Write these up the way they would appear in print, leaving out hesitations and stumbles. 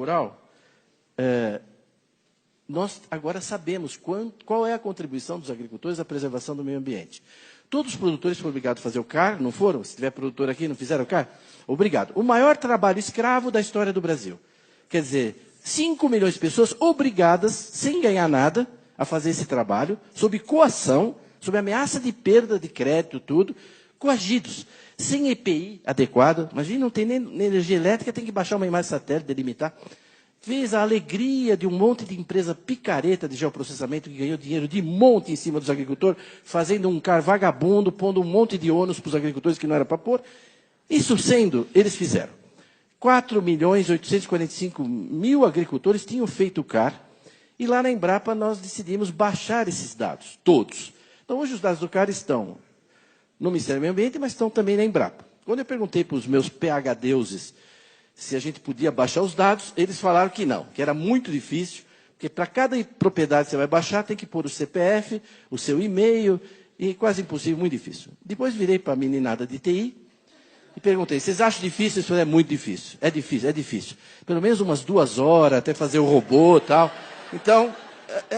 rural, nós agora sabemos qual é a contribuição dos agricultores à preservação do meio ambiente. Todos os produtores foram obrigados a fazer o CAR, não foram? Se tiver produtor aqui, não fizeram o CAR? Obrigado. O maior trabalho escravo da história do Brasil. Quer dizer, 5 milhões de pessoas obrigadas, sem ganhar nada, a fazer esse trabalho, sob coação, sob ameaça de perda de crédito, tudo, coagidos, sem EPI adequado. Imagina, não tem nem energia elétrica, tem que baixar uma imagem satélite, delimitar. Fez a alegria de um monte de empresa picareta de geoprocessamento que ganhou dinheiro de monte em cima dos agricultores, fazendo um CAR vagabundo, pondo um monte de ônus para os agricultores que não era para pôr. Isso sendo, eles fizeram. 4.845.000 agricultores tinham feito o CAR, e lá na Embrapa nós decidimos baixar esses dados, todos. Então hoje os dados do CAR estão no Ministério do Meio Ambiente, mas estão também na Embrapa. Quando eu perguntei para os meus PhDeuses se a gente podia baixar os dados, eles falaram que não, que era muito difícil, porque para cada propriedade que você vai baixar, tem que pôr o CPF, o seu e-mail, e quase impossível, muito difícil. Depois virei para a meninada de TI e perguntei, vocês acham difícil? Isso é muito difícil. É difícil, é difícil. Pelo menos umas 2 horas, até fazer o robô e tal. Então,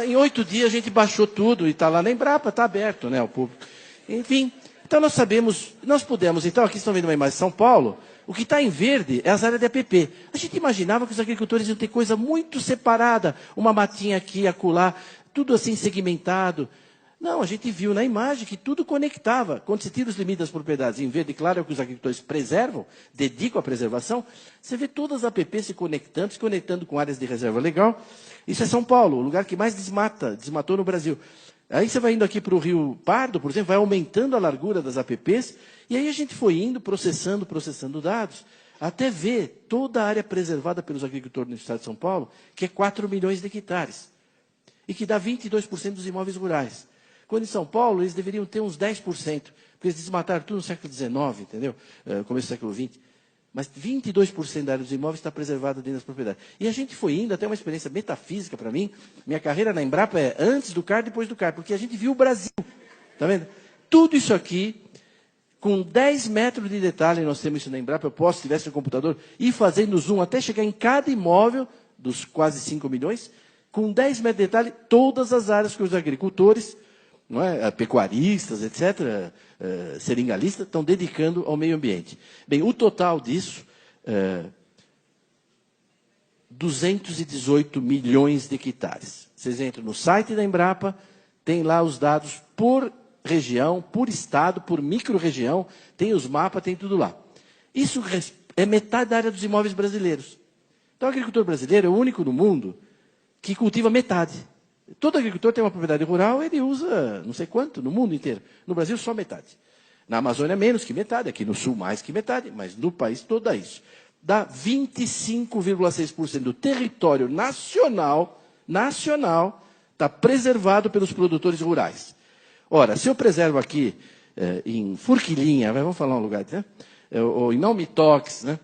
em 8 dias a gente baixou tudo, e está lá na Embrapa, está aberto, né, ao público. Enfim, então nós sabemos, nós pudemos, então, aqui estão vendo uma imagem de São Paulo, o que está em verde é as áreas de APP. A gente imaginava que os agricultores iam ter coisa muito separada, uma matinha aqui, acolá, tudo assim segmentado. Não, a gente viu na imagem que tudo conectava. Quando se tira os limites das propriedades em verde claro, é o que os agricultores preservam, dedicam à preservação, você vê todas as APP se conectando com áreas de reserva legal. Isso é São Paulo, o lugar que mais desmatou no Brasil. Aí você vai indo aqui para o Rio Pardo, por exemplo, vai aumentando a largura das APPs, e aí a gente foi indo, processando dados, até ver toda a área preservada pelos agricultores no estado de São Paulo, que é 4 milhões de hectares, e que dá 22% dos imóveis rurais. Quando em São Paulo, eles deveriam ter uns 10%, porque eles desmataram tudo no século XIX, entendeu? Começo do século XX. Mas 22% da área dos imóveis está preservada dentro das propriedades. E a gente foi indo, até uma experiência metafísica para mim. Minha carreira na Embrapa é antes do CAR, depois do CAR, porque a gente viu o Brasil. Está vendo? Tudo isso aqui, com 10 metros de detalhe, nós temos isso na Embrapa, eu posso, se tivesse no computador, ir fazendo zoom até chegar em cada imóvel, dos quase 5 milhões, com 10 metros de detalhe, todas as áreas que os agricultores, não é, pecuaristas, etc., seringalistas, estão dedicando ao meio ambiente. Bem, o total disso, 218 milhões de hectares. Vocês entram no site da Embrapa, tem lá os dados por região, por estado, por micro-região, tem os mapas, tem tudo lá. Isso é metade da área dos imóveis brasileiros. Então, o agricultor brasileiro é o único no mundo que cultiva metade. Todo agricultor tem uma propriedade rural, ele usa não sei quanto, no mundo inteiro. No Brasil, só metade. Na Amazônia, menos que metade. Aqui no Sul, mais que metade. Mas no país todo dá isso. Dá 25,6% do território nacional está preservado pelos produtores rurais. Ora, se eu preservo aqui em Forquilinha, vamos falar um lugar, né? Ou em Naumitox, né?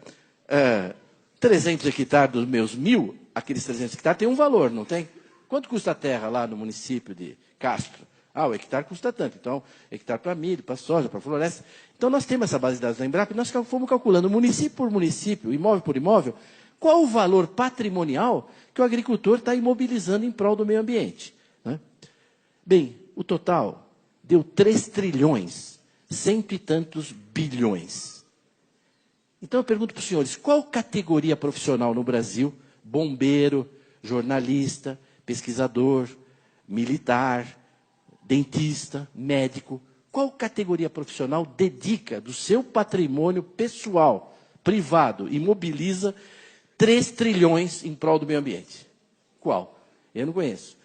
300 hectares dos meus 1.000, aqueles 300 hectares têm um valor, não tem? Quanto custa a terra lá no município de Castro? O hectare custa tanto. Então, hectare para milho, para soja, para floresta. Então, nós temos essa base de dados da Embrapa e nós fomos calculando, município por município, imóvel por imóvel, qual o valor patrimonial que o agricultor está imobilizando em prol do meio ambiente. Né? Bem, o total deu 3 trilhões, cento e tantos bilhões. Então, eu pergunto para os senhores, qual categoria profissional no Brasil, bombeiro, jornalista, pesquisador, militar, dentista, médico, qual categoria profissional dedica do seu patrimônio pessoal, privado, e mobiliza 3 trilhões em prol do meio ambiente? Qual? Eu não conheço.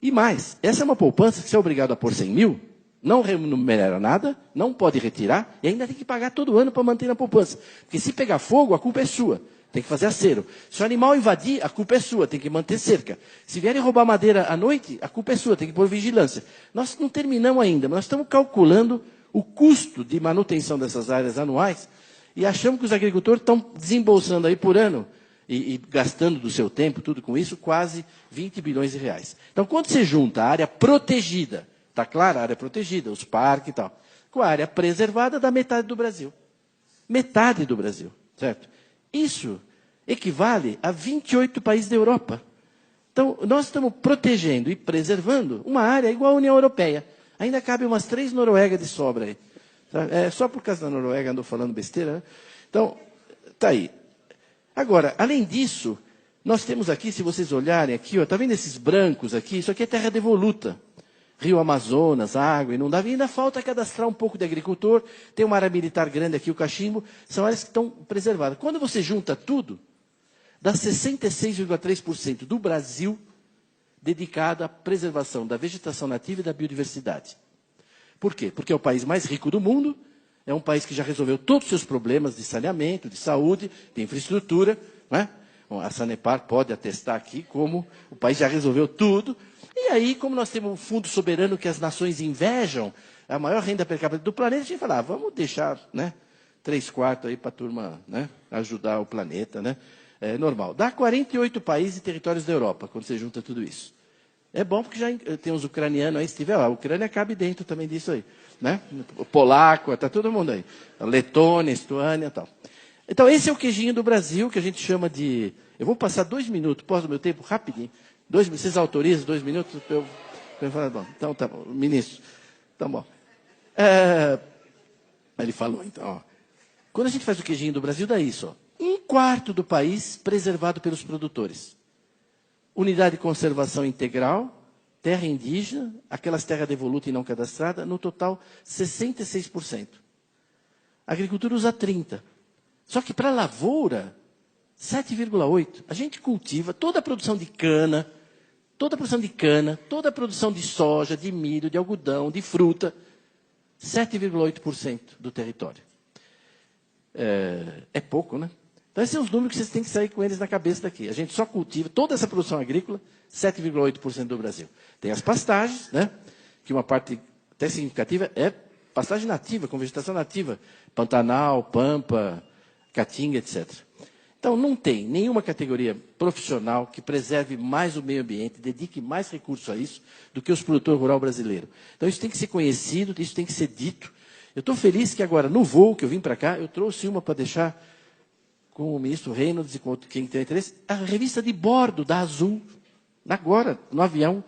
E mais, essa é uma poupança que você é obrigado a pôr 100 mil, não remunera nada, não pode retirar, e ainda tem que pagar todo ano para manter na poupança. Porque se pegar fogo, a culpa é sua. Tem que fazer acero. Se o animal invadir, a culpa é sua, tem que manter cerca. Se vierem roubar madeira à noite, a culpa é sua, tem que pôr vigilância. Nós não terminamos ainda, mas nós estamos calculando o custo de manutenção dessas áreas anuais e achamos que os agricultores estão desembolsando aí por ano e gastando do seu tempo, tudo com isso, quase 20 bilhões de reais. Então, quando você junta a área protegida, está claro, a área protegida, os parques e tal, com a área preservada, dá metade do Brasil. Metade do Brasil, certo? Isso equivale a 28 países da Europa. Então, nós estamos protegendo e preservando uma área igual à União Europeia. Ainda cabe umas 3 Noruegas de sobra aí. É só por causa da Noruega andou falando besteira, né? Então, está aí. Agora, além disso, nós temos aqui, se vocês olharem aqui, está vendo esses brancos aqui? Isso aqui é terra devoluta. Rio Amazonas, água, inundável. E ainda falta cadastrar um pouco de agricultor. Tem uma área militar grande aqui, o Cachimbo. São áreas que estão preservadas. Quando você junta tudo, dá 66,3% do Brasil dedicado à preservação da vegetação nativa e da biodiversidade. Por quê? Porque é o país mais rico do mundo, é um país que já resolveu todos os seus problemas de saneamento, de saúde, de infraestrutura, né? Bom, a Sanepar pode atestar aqui como o país já resolveu tudo. E aí, como nós temos um fundo soberano que as nações invejam, a maior renda per capita do planeta, a gente fala, vamos deixar, né, 3/4 aí para a turma, né, ajudar o planeta, né? É normal. Dá 48 países e territórios da Europa, quando você junta tudo isso. É bom porque já tem os ucranianos aí, se tiver lá, a Ucrânia cabe dentro também disso aí, né? O polaco, está todo mundo aí. A Letônia, Estônia e tal. Então, esse é o queijinho do Brasil, que a gente chama de... Eu vou passar 2 minutos, posso o meu tempo rapidinho? 2 minutos, vocês autorizam 2 minutos? Eu falar, bom, então tá bom, ministro, tá bom. Ele falou, então, ó, quando a gente faz o queijinho do Brasil, dá isso, ó, 1/4 do país preservado pelos produtores. Unidade de conservação integral, terra indígena, aquelas terras devolutas e não cadastradas, no total 66%. A agricultura usa 30%. Só que para a lavoura, 7,8%. A gente cultiva toda a produção de cana, toda a produção de soja, de milho, de algodão, de fruta, 7,8% do território. É pouco, né? Então, esses são os números que vocês têm que sair com eles na cabeça daqui. A gente só cultiva toda essa produção agrícola, 7,8% do Brasil. Tem as pastagens, né? Que uma parte até significativa é pastagem nativa, com vegetação nativa. Pantanal, Pampa, Caatinga, etc. Então, não tem nenhuma categoria profissional que preserve mais o meio ambiente, dedique mais recursos a isso, do que os produtores rurais brasileiros. Então, isso tem que ser conhecido, isso tem que ser dito. Eu estou feliz que agora, no voo que eu vim para cá, eu trouxe uma para deixar com o ministro Reynolds e com quem tem interesse, a revista de bordo da Azul, agora, no avião,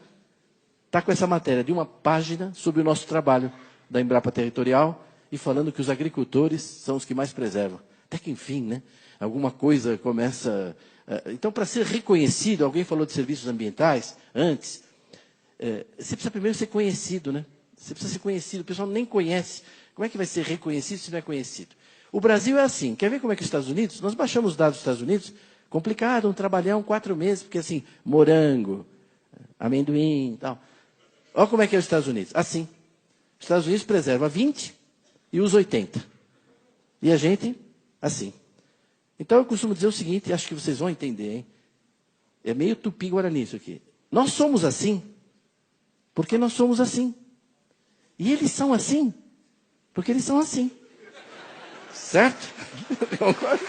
está com essa matéria de uma página sobre o nosso trabalho da Embrapa Territorial e falando que os agricultores são os que mais preservam. Até que, enfim, né, alguma coisa começa... Então, para ser reconhecido, alguém falou de serviços ambientais antes, você precisa primeiro ser conhecido, né? Você precisa ser conhecido, o pessoal nem conhece. Como é que vai ser reconhecido se não é conhecido? O Brasil é assim. Quer ver como é que os Estados Unidos? Nós baixamos os dados dos Estados Unidos, complicado, um trabalhão, 4 meses, porque assim, morango, amendoim e tal. Olha como é que é os Estados Unidos. Assim. Os Estados Unidos preserva 20 e usa 80. E a gente, assim. Então eu costumo dizer o seguinte, e acho que vocês vão entender, hein? É meio tupi-guarani isso aqui. Nós somos assim, porque nós somos assim. E eles são assim, porque eles são assim. Certo? Concorda?